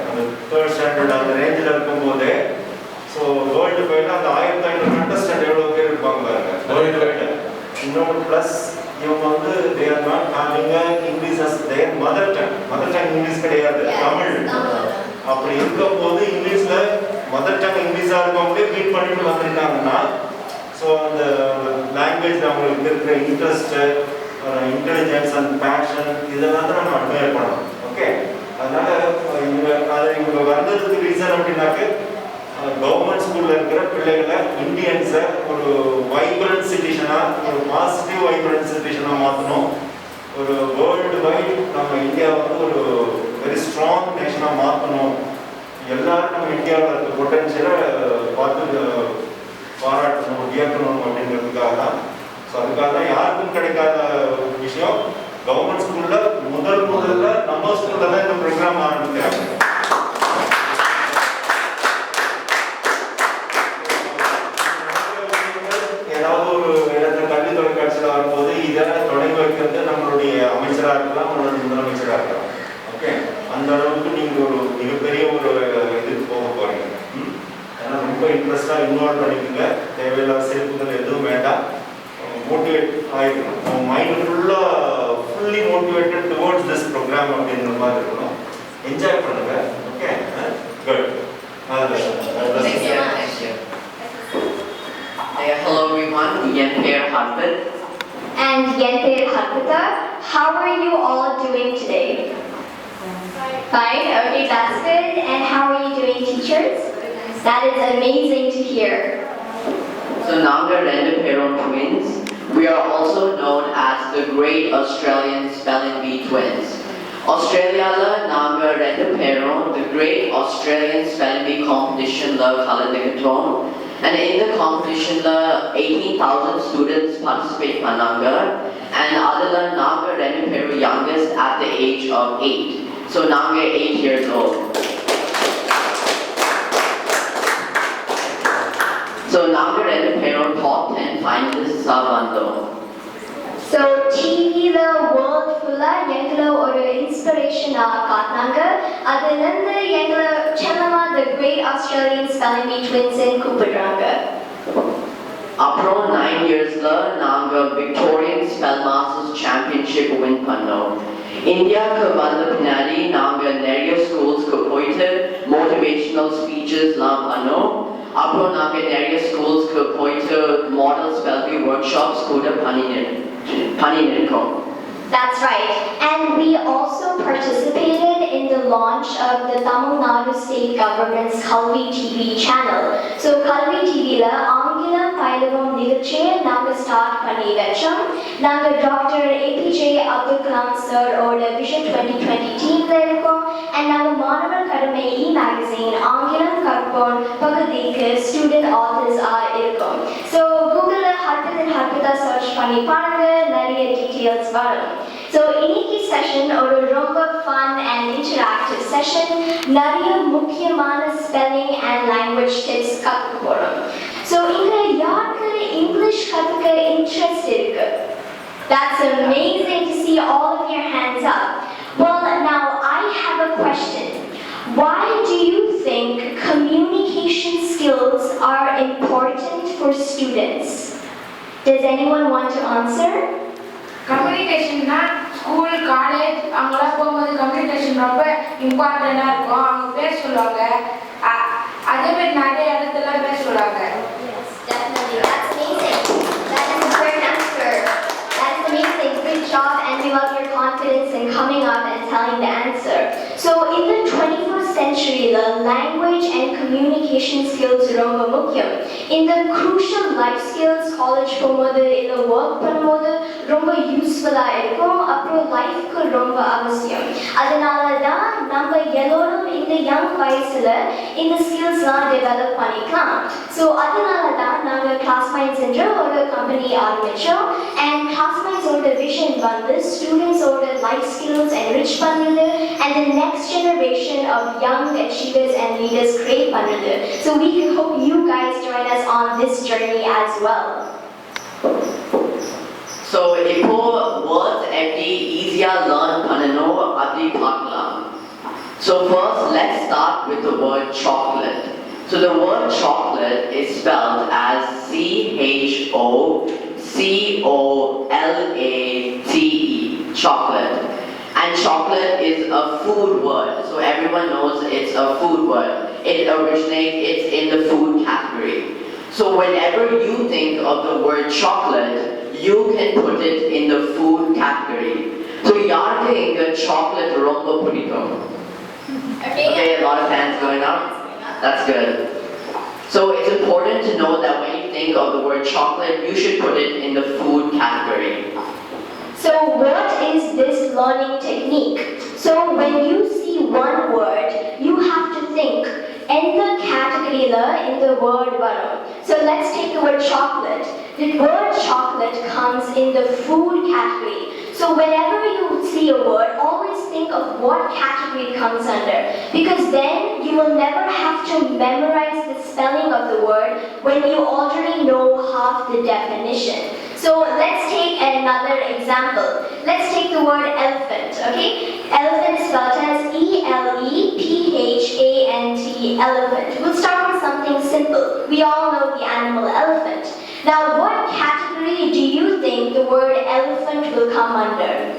அந்த third standard அந்த ரேஞ்சில் இருக்கும்போது ஸோ வேர்ல்டு வைடில் அந்த 1500 கண்டஸ்டன்ட் எவ்வளோ பேர் இருப்பாங்க பாருங்க வேர்ல்டு வைடில். இன்னொன்று ப்ளஸ் இவங்க வந்து they are not having English as their mother tongue English கிடையாது, தமிழ். அப்படி இருக்கும் போது இங்கிலீஷில் மதர் டங் இங்கிலீஷாக இருக்கவங்களே பீட் பண்ணிட்டு வந்திருக்காங்கன்னா ஸோ அந்த லாங்குவேஜ் அவங்களுக்கு இருக்கிற இன்ட்ரெஸ்ட்டு, இன்டெலிஜென்ஸ் அண்ட் பேஷன் இதெல்லாம் தான் நம்ம அட்மையர் பண்ணணும். ஓகே, அதனால இவங்க வந்ததுக்கு ரீசன் அப்படின்னாக்க கவர்மெண்ட் ஸ்கூலில் இருக்கிற பிள்ளைகளை இந்தியன்ஸை ஒரு வைப்ரண்ட் சிட்டிசனாக, ஒரு பாசிட்டிவ் வைப்ரண்ட் சிட்டிசனாக மாற்றணும். ஒரு வேர்ல்டு வைட் நம்ம இந்தியா வந்து ஒரு வெரி ஸ்ட்ராங் நேஷனாக மாற்றணும். எல்லாரும் நம்ம இந்தியாவில் இருக்க பொட்டன்ஷியலை பார்த்து பாராட்டணும், வியக்கணும் அப்படிங்கிறதுக்காக தான். ஸோ அதுக்காக தான் யாருக்கும் கிடைக்காத விஷயம் கவர்மெண்ட் ஸ்கூலில் முதல்ல நம்ம ஸ்கூலில் தான் இந்த ப்ரோக்ராம் ஆரம்பிக்கிறாங்க. ஏதாவது ஒரு இடத்துல கல்வி தொலைக்காட்சியில் வரும்போது இதை தொடங்கி வைக்கிறது நம்மளுடைய அமைச்சராக இருக்கலாம், நம்மளுடைய முதலமைச்சராக இருக்கலாம். ஓகே, அந்த அளவுக்கு நீங்கள் ஒரு மிகப்பெரிய ஒரு இதுக்கு போக போறீங்க. அதனால் ரொம்ப இன்ட்ரெஸ்டாக இன்வால்வ் பண்ணிக்கோங்க. தேவையில்லாத சிறப்புகள் எதுவும் வேண்டாம். மோட்டிவேட் ஆகிக்கணும். நம்ம mind fully motivated towards this program அப்படிங்கிற மாதிரி இருக்கணும். என்ஜாய் பண்ணுங்க. Okay, good. Hello everyone, Yenpair Harpit. And Yenpair Harpita, how are you all doing today? Fine, okay, that's good. And how are you doing, teachers? That is amazing to hear. So Nanga Rendaperon twins, we are also known as the Great Australian Spelling Bee Twins. Australia la Nanga Rendaperon, the Great Australian Spelling Bee competition la Kaladikaton. And in the competition, 18,000 students participate Pananga, and other Nanga Rendaperu youngest at the age of 8. So Nanga 8 years old. So Nanga Rendaperu top 10 finalists are Vando. So TV la world fulla yengala oru inspiration kaatnanga. Adilanda yengala Chennai the Great Australian Spelling Bee Twins in Kupadranga. Apro 9 years la Nanga Victorian Spell Masters Championship win panno. India ka vanda pinadi Nanga Neria schools ka poite motivational speeches la panno. Apro Nanga Neria schools ka poite model spell bee workshops kuda paninirko. That's right. And we also participated in the launch of the Tamilnadu state government's Kalvi TV channel. So Kalvi TV la Angilam Pailavam Nigachey naga start panni vecham. Naga Dr. APJ Abdul Kalam sir oda Vision 2020 team la irukom. And naga Manavar Kadamai e-magazine Angilam Karpon Pagadikku student authors irukom. So Google la Harpit and Harpita search panni paanga nariya details varum. So இன்னைக்கு session ஒரு ரொம்ப fun and interactive session. நிறைய முக்கியமான spelling and language tips கத்துக்க போறோம். So இங்க யாருக்கு English கத்துக்க interest இருக்கு? That's amazing to see all of your hands up. Well, now I have a question. Why do you think communication skills are important for students? Does anyone want to answer? Communication na school, college, angala போகும்போது communication ரொம்ப இம்பார்ட்டண்டா இருக்கும். அவங்க பேச சொல்லுவாங்க. அதே மாதிரி நிறைய இடத்துல பேச சொல்லுவாங்க. Yes, definitely. That's amazing. That is a great answer. That is amazing. Good job, and we love your confidence in coming up and telling the answer. So in the 21st century, the language and communication skills ரொம்ப முக்கியம். In the crucial life skills, college போகும்போது இல்ல work பண்ணும்போது ரொம்ப யூஸ்ஃபுல்லா இருக்கும். அப்புறம் லைஃப்க்கு ரொம்ப அவசியம். அதனால தான் நம்ம எல்லோரும் இந்த யங் வயசுல இந்த ஸ்கில்ஸ்லாம் டெவலப் பண்ணிக்கலாம். ஸோ அதனால தான் நாங்கள் கிளாஸ்மைட்ஸ் என்ற ஒரு கம்பெனி ஆரம்பித்தோம். அண்ட் கிளாஸ்மைட்ஸோட விஷன் வந்து ஸ்டூடெண்ட்ஸோட லைஃப் ஸ்கில்ஸ் என்ரிச் பண்ணுறது and the next generation of young achievers and leaders create பண்ணுறது. So we hope you guys join us on this journey as well. So இப்போ words எப்படி ஈஸியா லேர்ன் பண்ணணும் அப்படி பார்க்கலாம். So first, let's start with the word chocolate. So the word chocolate is spelled as CHOCOLATE, chocolate. And chocolate is a food word, so everyone knows it's a food word. It's in the food category. So whenever you think of the word chocolate, you can put it in the food category. So yarke inga chocolate romba pudikkum. Okay, a lot of hands going up. That's good. So it's important to know that when you think of the word chocolate, you should put it in the food category. So what is this learning technique? So when you see one word, you have to think in the category in the word varum. So let's take the word chocolate. The word chocolate comes in the food category. So whenever you see a word, always think of what category it comes under, because then you will never have to memorize the spelling of the word when you already know half the definition. So let's take another example. Let's take the word elephant, okay? Elephant is spelled as E-L-E-P-H-A-N-T, elephant. We'll start with something simple. We all know the animal elephant. Now, what category do you think the word elephant will come under?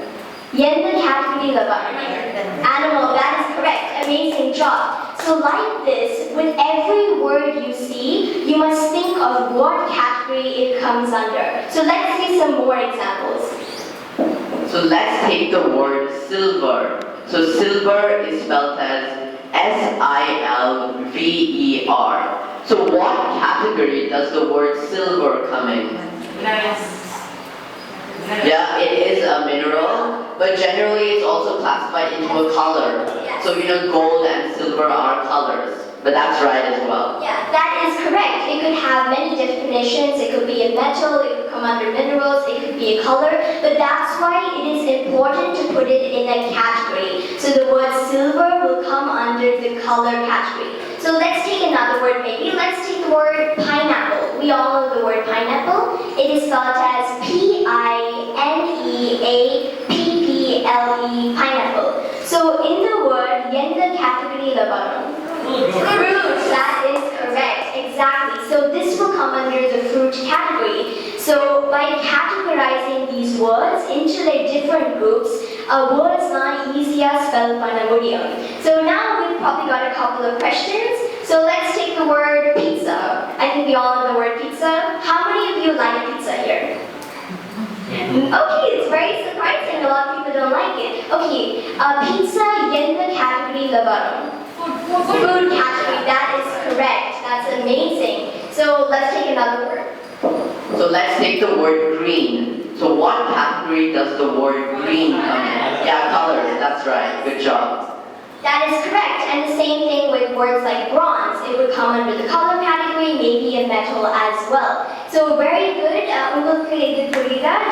Yenda category animal, that is correct. Amazing job. So like this, with every word you see, you must think of what category it comes under. So let's see some more examples. So let's take the word silver. So silver is spelled as S-I-L-V-E-R. So what category does the word silver come in? Yeah, it is a mineral, but generally it's also classified into a color. So you know gold and silver are colors, but that's right as well. Yeah, that is correct. It could have many definitions. It could be a metal, it could come under minerals, it could be a color, but that's why it is important to put it in a category. So the word silver will come under the color category. So let's take another word maybe. Let's take the word pineapple. We all know the word pineapple. It is spelled as P-I-N-E-A-P-P-L-E, pineapple. So in the word, yenda category labaram. Fruit, that is correct, exactly. So this will come under the fruit category. So by categorizing these words into their different groups, words not easier spell panna mudiyum. So now we've probably got a couple of questions. So let's take the word pizza. I think we all know the word pizza. How many of you like pizza here? Okay, it's very surprising. A lot of people don't like it. Okay, pizza yenda category labaram. Food category, that is correct. That's amazing. So let's take another word. So let's take the word green. So what category does the word green come in? Yeah, colors, that's right. Good job. That is correct. And the same thing with words like bronze. It would come under the color category, maybe a metal as well. So very good.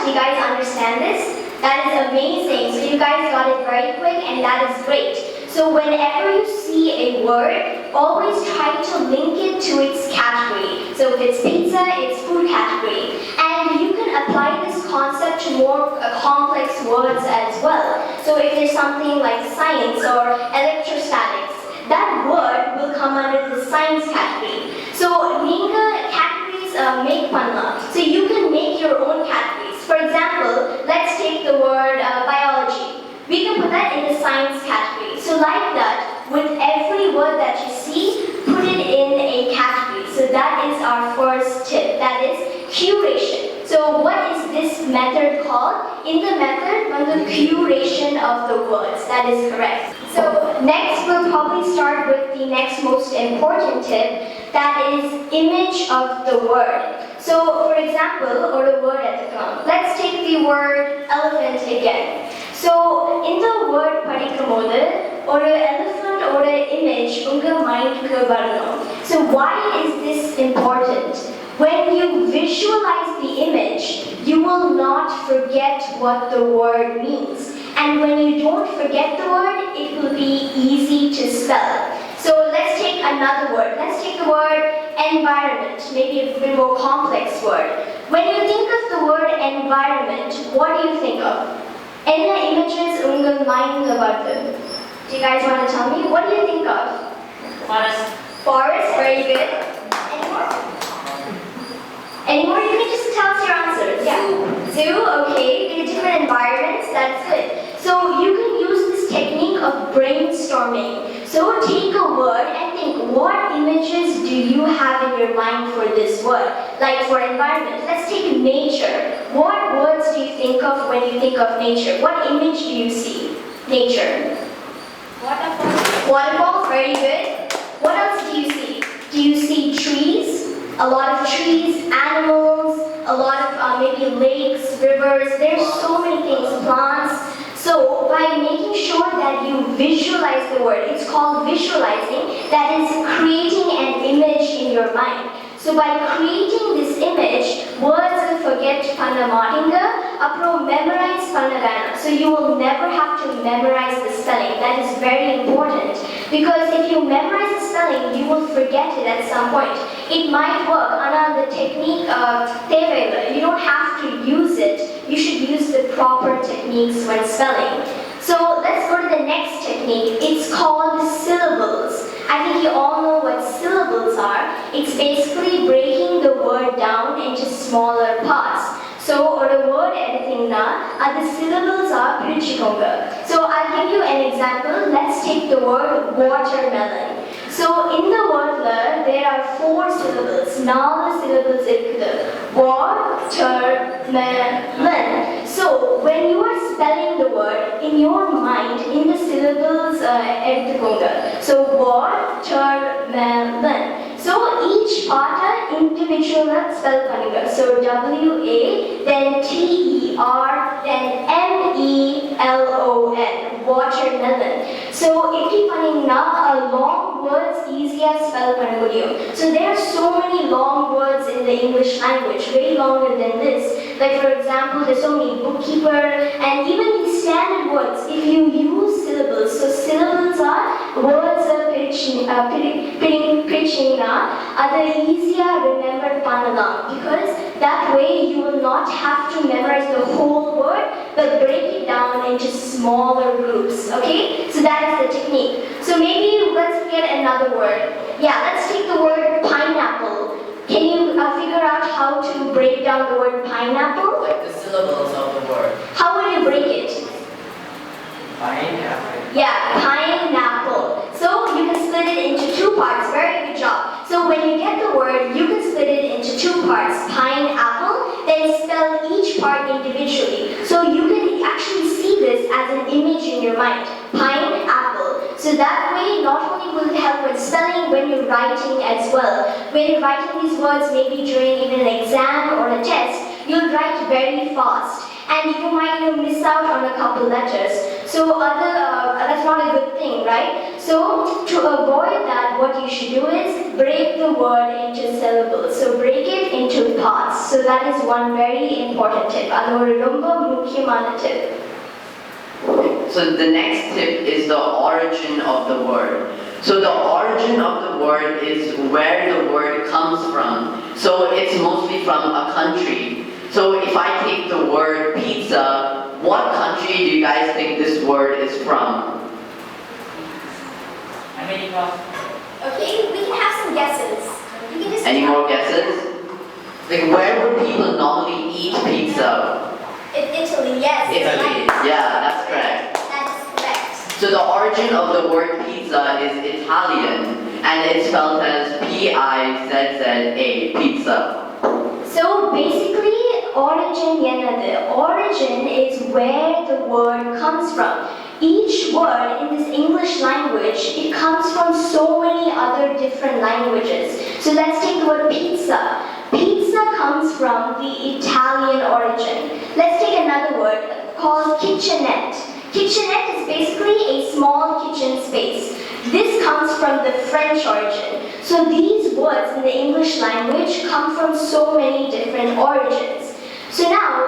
Do you guys understand this? That is amazing. So you guys got it very quick, and that is great. So whenever you see a word, always try to link it to its category. So if it's pizza, it's food category. And you can apply this concept to more complex words as well. So if there's something like science or electrostatics, that word will come under the science category. So Ninga categories make panna. So you can make your own categories. For example, let's take the word biology. We can put that in the science category. So like that, with every word that you see, put it in a category. So that is our first tip. That is curation. So what is this method called? In the method, the curation of the words. That is correct. So next, we'll probably start with the next most important tip. That is image of the word. So for example, or the word at the come. Let's take the word elephant again. So in the word padikkamodhu, or elephant or image unga mind ku varanum. So why is this important? When you visualize the image, you will not forget what the word means. And when you don't forget the word, it will be easy to spell. So let's take another word. Let's take the word environment, maybe a bit more complex word. When you think of the word environment, what do you think of? Enna images ungal mind vardu? Do you guys want to tell me? What do you think of? Forest. Forest, very good. Any more? Any more? You can just tell us your answers. Yeah. Zoo, okay. In different environments, that's good. So you can use this technique of brainstorming. So take a word and think, what images do you have in your mind for this word? Like for environment, let's take nature. What words do you think of when you think of nature? What image do you see? Nature. Waterfall. Waterfalls, very good. What else do you see? Do you see trees? A lot of trees, animals, a lot of maybe lakes, rivers. There's so many things, plants. So by making sure that you visualize the word, it's called visualizing, that is creating an image in your mind. So by creating this image, words will forget panna matinga, apro memorize panna vana. So you will never have to memorize the spelling. That is very important. Because if you memorize the spelling, you will forget it at some point. It might work, Anna, the technique you don't have to use it. You should use the proper techniques when spelling. So let's go to the next technique. It's called syllables. I think you all know what syllables are. It's basically breaking the word down into smaller parts. So, or the word editing na, the syllables are pirichikonga. So I'll give you an example. Let's take the word watermelon. So in the word there are 4 syllables. 4 syllables irukku. Watermelon. So when you are spelling the word in your mind, in the syllables edukonga. So watermelon. So each part individual spell pannunga. So W-A, then T-E-R, then M-E-L-O-N, watermelon. So if you pannina a long words easier spell panna mudiyum. So there are so many long words in the English language, way longer than this. Like for example, there's so many bookkeeper, and even in standard words, if you use syllables, so syllables are words of pitching are easier remembered panalam, because that way you will not have to memorize the whole word, but break it down into smaller groups. Okay, so that is the technique. So maybe let's get another word. Yeah, let's take the word pineapple. Can you figure out how to break down the word pineapple? Like the syllables of the word. How will you break it? Pineapple. Yeah, pineapple. So you can split it into 2 parts. Very good job. So when you get the word, you can split it into 2 parts. Pineapple, then spell each part individually. So you can actually see this as an image in your mind. Pineapple. So that way, not only will it help with spelling, when you're writing as well. When you're writing these words, maybe during even an exam or a test, you'll write very fast. And you might miss out on a couple letters. So that's not a good thing, right? So to avoid that, what you should do is break the word into syllables. So break it into parts. So that is one very important tip. Adu oru romba mukkiyamaana tip. So the next tip is the origin of the word. So the origin of the word is where the word comes from. So it's mostly from a country. So if I take the word pizza, what country do you guys think this word is from? America. Okay, we can have some guesses. You can just Any more guesses? Like where would people normally eat pizza? Italy, yes. Italy. Right. Yeah, that's correct. That's correct. So the origin of the word pizza is Italian, and it's spelled as P-I-Z-Z-A, pizza. So basically, origin yenadu. Origin is where the word comes from. Each word in this English language, it comes from so many other different languages. So let's take the word pizza. Pizza comes from the Italian origin. Let's take another word called kitchenette. Kitchenette is basically a small kitchen space. This comes from the French origin. So these words in the English language come from so many different origins. So now,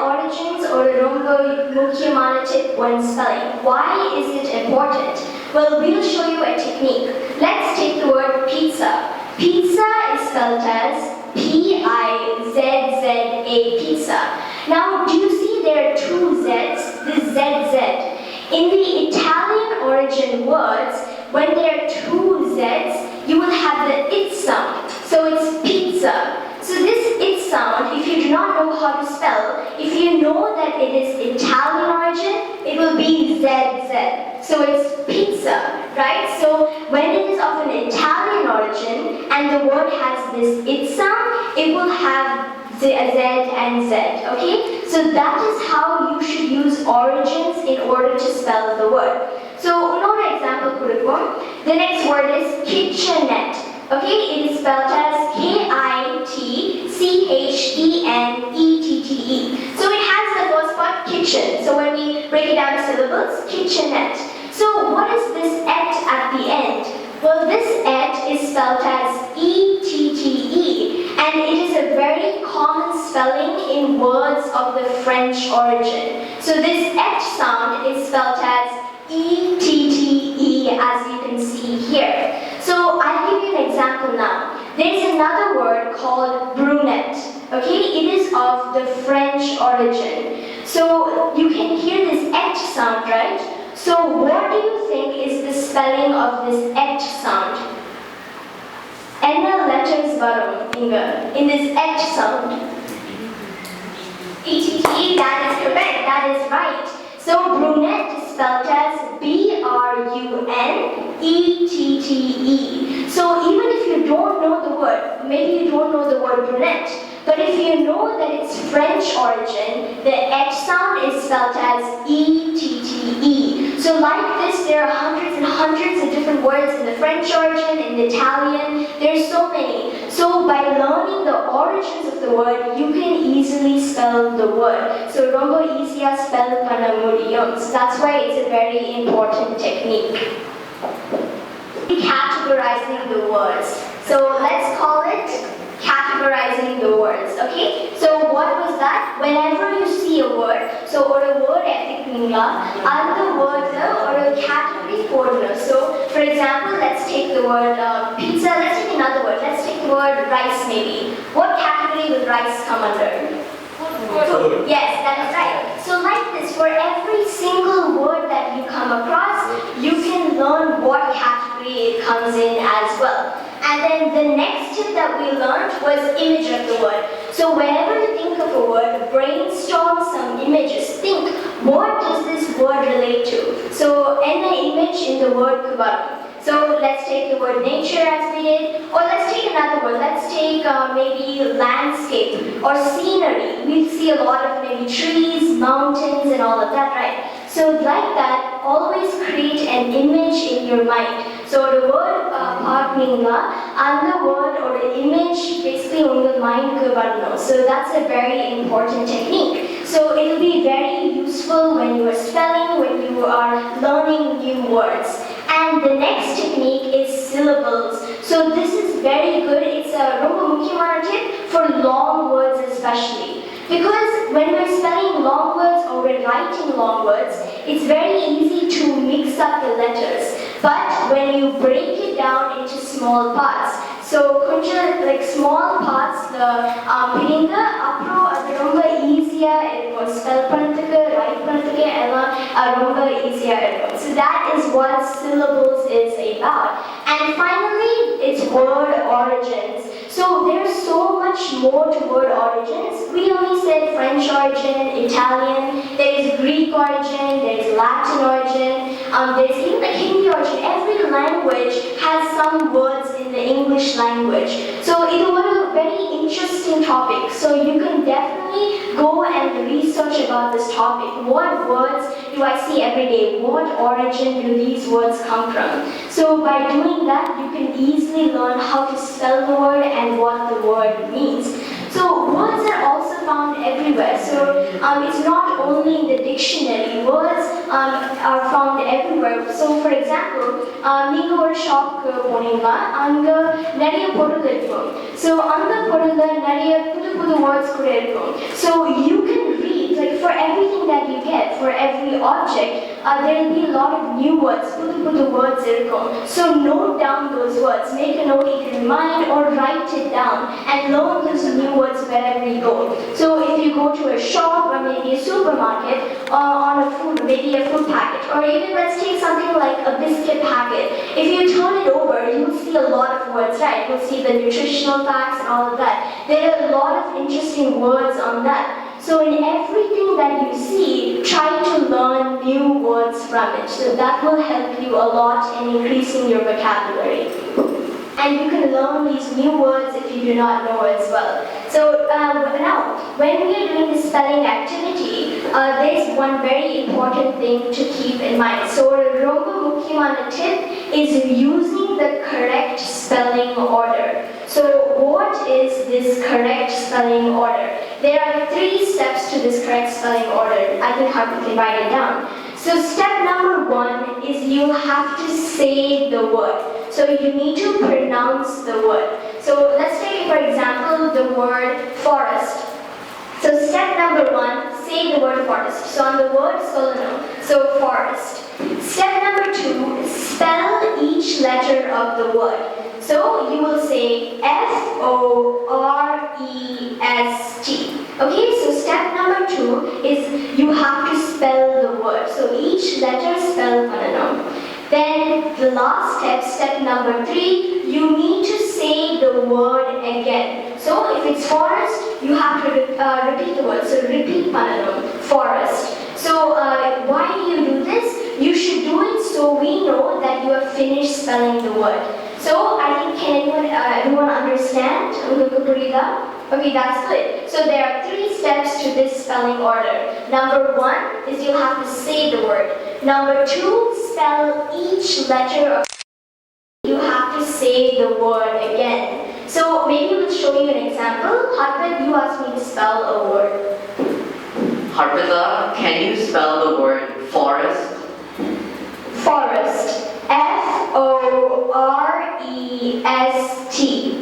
origins or romba mukkiyamaana tip when spelling. Why is it important? Well, we'll show you a technique. Let's take the word pizza. Pizza is spelled as P-I-Z-Z-A, pizza. Now, do you see there are 2 Z's? This ZZ. In the Italian origin words, when there are two Z's, you will have the it sound. So it's pizza. So this it sound, if you do not know how to spell, if you know that it is Italian origin, it will be ZZ. So it's pizza, right? So when it is of an Italian origin and the word has this it sound, it will have Z and Z, okay? So that is how you should use origins in order to spell the word. So, another example, the next word is kitchenette. Okay, it is spelled as Kitchenette. So it has the first part, kitchen. So when we break it down to syllables, kitchenette. So what is this et at the end? Well, this et is spelled as E-T-T-E, and it is a very common spelling in words of the French origin. So this et sound is spelled as E-T-T-E, as you can see here. So I'll give you an example now. There's another word called brunette. Okay, it is of the French origin. So you can hear this et sound, right? So what do you think is the spelling of this et sound? Enna letters varum in this et sound. E-T-T-E, that is correct, that is right. So brunette is spelled as B-R-U-N-E-T-T-E. So even if you don't know the word, maybe you don't know the word brunette, but if you know that it's French origin, the et sound is spelled as E-T-T-E. So like this, there are hundreds and hundreds of different words in the French origin, in the Italian, there's so many. So by learning the origins of the word, you can easily spell the word. So rombo easier spell panna mudiyum. So that's why it's a very important technique. Categorizing the words. So let's call it categorizing the words, okay? So what was that? Whenever you see a word, so or a word other words or a category for. So for example, let's take the word pizza, let's take another word, let's take the word rice maybe. What category will rice come under? Food. Yes, that is right. So like this, for every single word that you come across, you can learn what category it comes in as well. And then the next tip that we learned was image of the word. So whenever you think of a word, brainstorm some images. Think, what does this word relate to? So an image in the word kubaru. So let's take the word nature as we did, or let's take another word. Let's take maybe landscape or scenery. We see a lot of maybe trees, mountains, and all of that, right? So like that, always create an image in your mind. So the word and the word or the image basically on the mind. So that's a very important technique. So it will be very useful when you are spelling, when you are learning new words. And the next technique is syllables. So this is very good. It's a romba mukkiyamaana tip for long words especially. Because when we're spelling long words or we're writing long words, it's very easy to mix up the letters. But when you break it down into small parts, so like small parts, the piringa, apro adu romba easier irukum. Spell pannadhukku, write pannadhukku ella romba easier irukum. So that is what syllables is about. And finally, it's word origins. So there's so much more to word origins. We only said French origin, Italian, there is Greek origin, there is Latin origin, there's even the Hindi origin. Every language has some words in the English language. So it was a very interesting topic. So you can definitely go and research about this topic. What words do I see every day? What origin do these words come from? So by doing that, you can easily learn how to spell the word and what the word means. So words are also found everywhere. So it's not only in the dictionary. Words are found everywhere. So for example, நீங்க ஒரு ஷாப்க்கு போனீங்கன்னா அங்க நிறைய பொருள் இருக்கும். So அந்த பொருள்ல நிறைய புது words கூட இருக்கும். So you can read, like for everything that you get, for every object, there will be a lot of new words, pudu words irukkum. So note down those words, make a note either in mind or write it down and learn those new words wherever you go. So if you go to a shop or maybe a supermarket on a food, maybe a food packet, or even let's take something like a biscuit packet. If you turn it over, you'll see a lot of words, right? You'll see the nutritional facts and all of that. There are a lot of interesting words on that. So in everything that you see, try to learn new words from it. So that will help you a lot in increasing your vocabulary. And you can learn these new words if you do not know as well. So now, when we are doing the spelling activity, there's one very important thing to keep in mind. So Romba Mukyamana tip is using the correct spelling order. So what is this correct spelling order? There are 3 steps to this correct spelling order. I think Harpreet can write it down. So step number 1 is you have to say the word. So you need to pronounce the word. So let's take, for example, the word forest. So step number 1, say the word forest. So on the word solano, so forest. Step number 2, spell each letter of the word. So you will say F-O-R-E-S-T. Okay, so step number 2 is you have to spell the word. So each letter spell pananam. Then the last step, step number 3, you need to say the word again. So if it's forest, you have to repeat the word. So repeat pananam, forest. So why do you do this? You should do it so we know that you have finished spelling the word. So I think, can everyone understand? Okay, that's good. So there are 3 steps to this spelling order. Number 1 is you have to say the word. Number 2, spell each letter of you have to say the word again. So maybe we'll show you an example. Harpreet, you asked me to spell a word. Harpreeta, can you spell the word forest? Forest. F-O-R-E-S-T.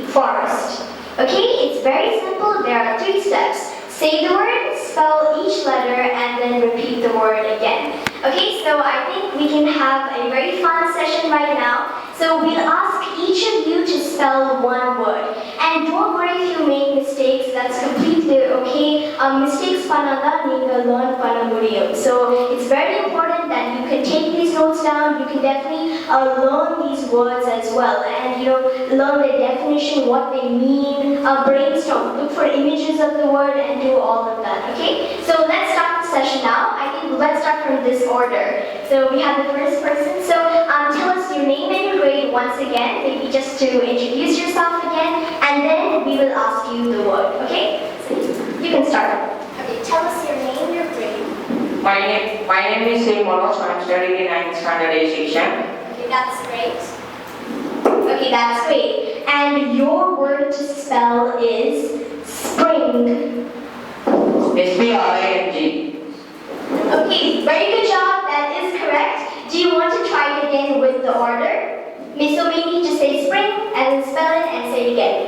Forest. Okay, it's very simple. There are 3 steps. Say the word, spell each letter, and then repeat the word again. Okay, so I think we can have a very fun session right now. So we'll ask each of you to spell one word. And don't worry if you make mistakes, that's completely okay. Mistakes panada neenga learn panna mudiyum. So it's very important that you can take these notes down. You can definitely learn these words as well. And learn their definition, what they mean, brainstorm, look for images of the word and do all of that, okay? So let's start the session now. I think let's start from this order. So we have the first person. So tell us your name and your grade once again, maybe just to introduce yourself again, and then we will ask you the word, okay? So you can start. Okay, tell us your name, your grade. My name is Manoj. I'm studying in 9th standard A section. Okay, that's great. Okay, that's great. And your word to spell is spring. S-P-R-I-N-G. Okay, very good job. That is correct. Do you want to try it again with the order? So maybe just say spring and spell it and say it again.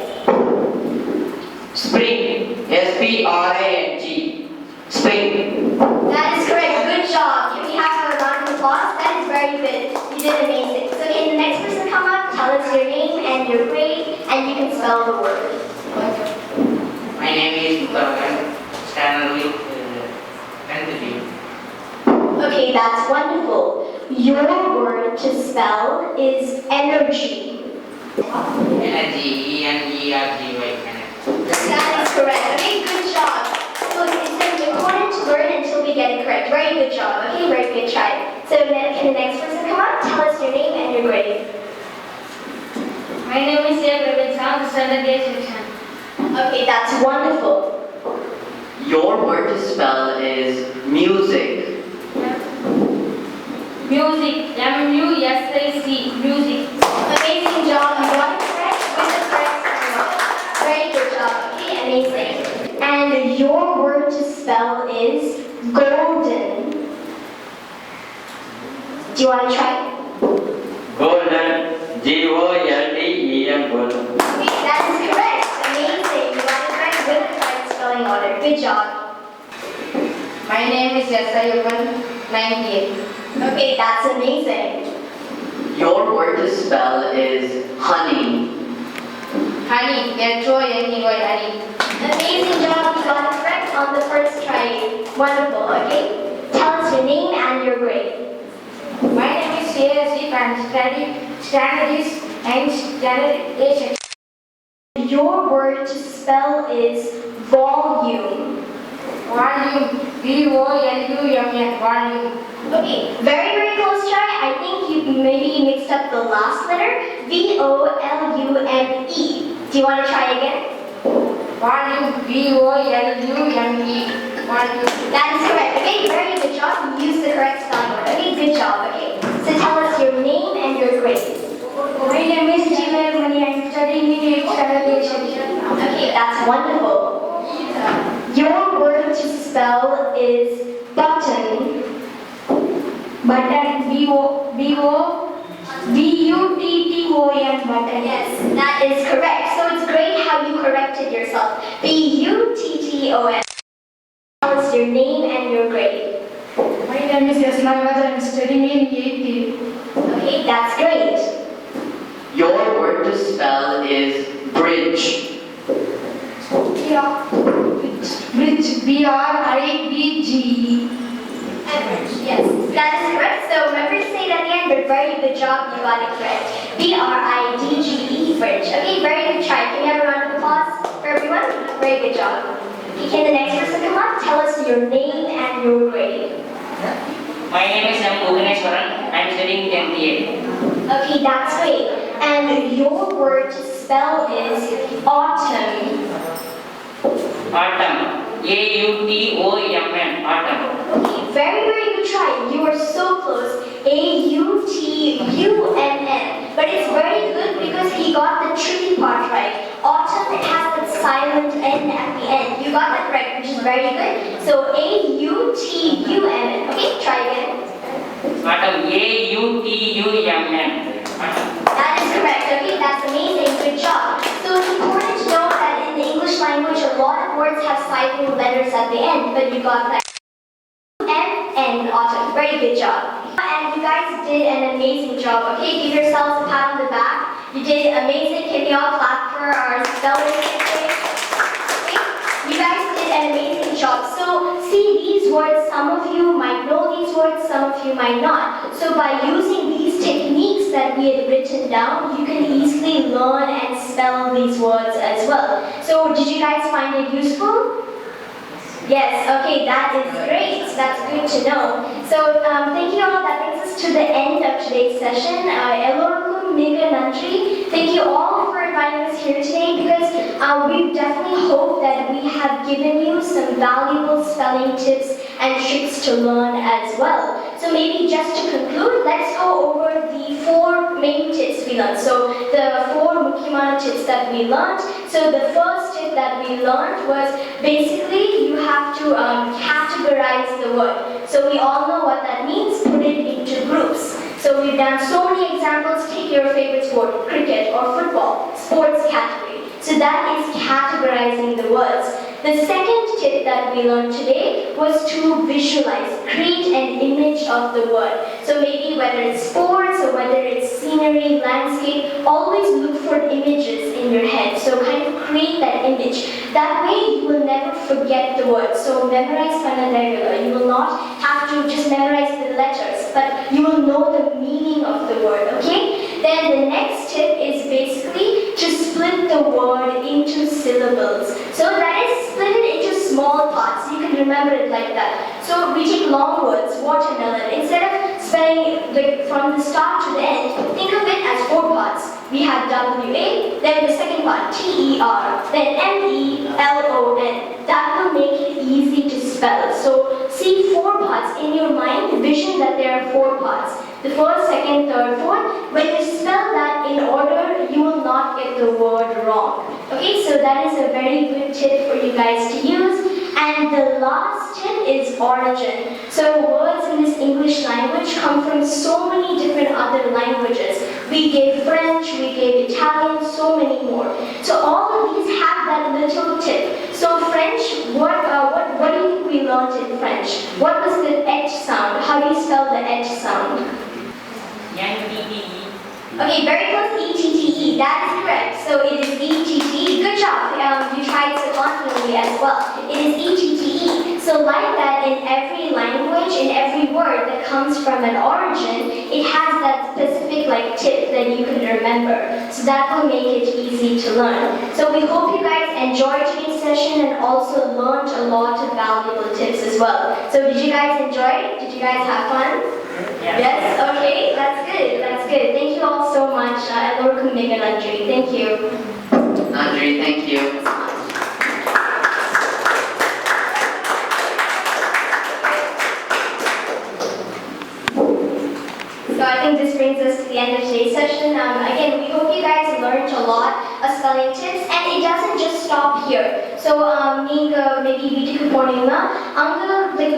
Spring. S-P-R-I-N-G. Spring. That is correct. Good job. Can we have a round of applause? That is very good. You did amazing. So can the next person come up, tell us your name and your grade, and you can spell the word. My name is Govt. Standard with 10th. Okay, that's wonderful. Your word to spell is energy. Energy. E-N-E-R-G-Y. That is correct. Okay, good job. So it's important to learn until we get it correct. Very good job. Okay, very good try. So then can the next person come up? Tell us your name and your grade. My name is Govt. Standard A section. Okay, that's wonderful. Your word to spell is music. Music. M-U-S-I-C. Music. Amazing job. You got it correct with the correct spelling. Very good job. Okay, amazing. And your word to spell is golden. Do you want to try? Golden. G-O-L-D-E-N. Golden. Okay, that is correct. Amazing. You got it right with the correct spelling order. Good job. My name is Yasayupan. 98. Okay, that's amazing. Your word to spell is honey. Honey, honey. Amazing job, you got it correct on the first try. Wonderful, okay? Tell us your name and your grade. My name is CSC and standards and standardization. Your word to spell is volume. Volume, VOLUMN, volume. Okay, very close try. I think you maybe mixed up the last letter. VOLUME. Do you want to try again? Volume, VOLUME, volume. That is correct. Okay, very good job. You used the correct spelling word. Okay, good job. Okay, so tell us your name and your grade. My name is Chennai. I'm studying in 8th standard. Okay, that's wonderful. Your word to spell is button. Button, BUTTON, button. Yes, that is correct. So it's great how you corrected yourself. BUTTON. Tell us your name and your grade. My name is Yasnavada. I'm studying in 8th. Okay, that's great. Your word to spell is bridge. Bridge, BRIDGE. Yes, that is correct. So remember to say it at the end, but very good job, you got it correct. BRIDGE, bridge. Okay, very good try. Can we have a round of applause for everyone? Very good job. Okay, can the next person come up? Tell us your name and your grade. My name is M. Bhuvaneswaran. I'm studying 10th A. Okay, that's great. And your word to spell is autumn. Autumn. AUTOMN. Autumn. Okay, very good try. You are so close. AUTUNN. But it's very good because he got the tricky part right. Autumn, it has that silent N at the end. You got that right, which is very good. So AUTUNN. Okay, try again. Autumn. AUTUMN. That is correct. Okay, that's amazing. Good job. So it's important to know that in the English language, a lot of words have silent letters at the end, but you got that. N, autumn. Very good job. And you guys did an amazing job. Okay, give yourselves a pat on the back. You did amazing. Can we all clap for our spelling today? Okay, you guys did an amazing job. So see these words, some of you might know these words, some of you might not. So by using these techniques that we had written down, you can easily learn and spell these words as well. So did you guys find it useful? Yes, okay, that is great. That's good to know. So thank you all. That brings us to the end of today's session. Elorakum Mega Nandri. Thank you all for inviting us here today because we definitely hope that we have given you some valuable spelling tips and tricks to learn as well. So maybe just to conclude, let's go over the 4 main tips we learned. So the 4 Mukhimana tips that we learned. So the first tip that we learned was basically you have to categorize the word. So we all know what that means, put it into groups. So we've done so many examples. Take your favorite sport, cricket or football, sports category. So that is categorizing the words. The second tip that we learned today was to visualize, create an image of the word. So maybe whether it's sports or whether it's scenery, landscape, always look for images in your head. So kind of create that image. That way you will never forget the word. So memorize Kannada. You will not have to just memorize the letters, but you will know the meaning of the word, okay? Then the next tip is basically to split the word into syllables. So that is split it into small parts. You can remember it like that. So we take long words, watermelon. Instead of spelling like from the start to the end, think of it as 4 parts. We have W-A, then the second part, T-E-R, then M-E-L-O-N. That will make it easy to spell. So see 4 parts in your mind, vision that there are 4 parts. The first, second, third, fourth. When you spell that in order, you will not get the word wrong. Okay, so that is a very good tip for you guys to use. And the last tip is origin. So words in this English language come from so many different other languages. We gave French, we gave Italian, so many more. So all of these have that little tip. So French, what do you think we learned in French. What was the H sound? How do you spell the H sound? Okay, very close to E-T-T-E. That is correct. So it is E-T-T-E. Good job. You tried so confidently as well. It is E-T-T-E. So like that, in every language, in every word that comes from an origin, it has that specific tip that you can remember. So that will make it easy to learn. So we hope you guys enjoyed today's session and also learned a lot of valuable tips as well. So did you guys enjoy? Did you guys have fun? Yes? Okay, that's good. That's good. Thank you all so much. Welcome, Megan Andri. Thank you. Andri, thank you. So I think this brings us to the end of today's session. Again, we hope you guys learned a lot of spelling tips, and it doesn't just stop here. So, maybe வீட்டுக்கு போனீங்கன்னா அங்க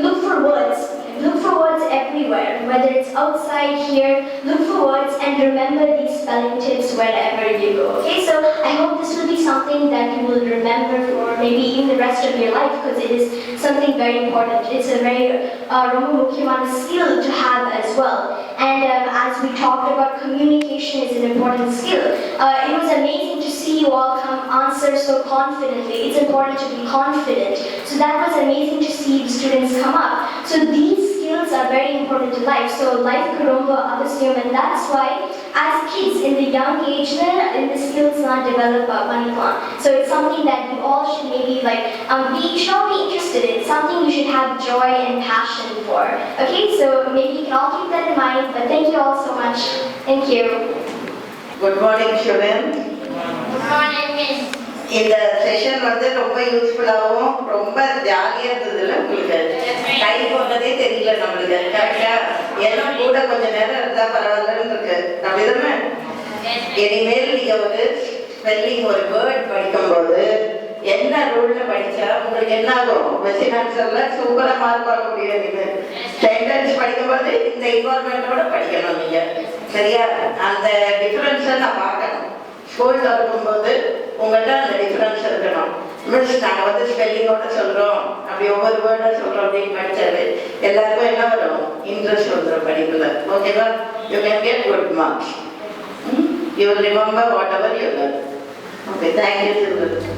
look for words. Look for words everywhere, whether it's outside here. Look for words and remember these spelling tips wherever you go. Okay, so I hope this will be something that you will remember for maybe even the rest of your life, because it is something very important. It's a very ரொம்ப முக்கியமான skill to have as well. And as we talked about, communication is an important skill. It was amazing to see you all answer so confidently. It's important to be confident. So that was amazing to see the students come up. So these skills are very important to life. So life kurumba avasiyam, and that's why as kids in the young age, the skills not develop panikkalam. So it's something that you all should maybe you should all be interested in. Something you should have joy and passion for. Okay, so maybe you can all keep that in mind. But thank you all so much. Thank you. Good morning, students. Good morning, Miss. இந்த session ரொம்ப யூஸ்ஃபுல்லாகவும் ரொம்ப ஜாலியாக இருந்ததுல உங்களுக்கு கை போனதே தெரியல நம்மளுக்கு. கரெக்டா எல்லாம் கூட கொஞ்சம் நேரம் இருந்தா பரவாயில்லன்னு இருக்கு. அப்படிதானே? இனிமேல் நீங்க ஒரு ஸ்பெல்லிங் ஒரு வேர்ட் படிக்கும்போது என்ன ரூல்ல படிச்சா உங்களுக்கு என்ன ஆகும்? கொஸ்டின் ஆன்சர்ல சூப்பரா மார்க் வாங்க முடியும். நீங்க சென்டென்ஸ் படிக்கும்போது இந்த இன்வால்மெண்டோட படிக்கணும் நீங்க. சரியா? அந்த டிஃபரன்ஸை நான் பார்க்கணும். ஸ்கூல் இருக்கும்போது உங்கள்கிட்ட அந்த டிஃபரன்ஸ் இருக்கணும். மிஸ் நாங்கள் ஸ்பெல்லிங்கோட சொல்கிறோம், அப்படி ஒவ்வொரு வேர்டாக சொல்கிறோம் அப்படின்னு படித்தாரு எல்லாருக்கும் என்ன வரும்? இன்ட்ரெஸ்ட் வந்துடும் படிப்பில். ஓகேவா? You can get good marks. You will remember whatever you learn. Okay, thank you.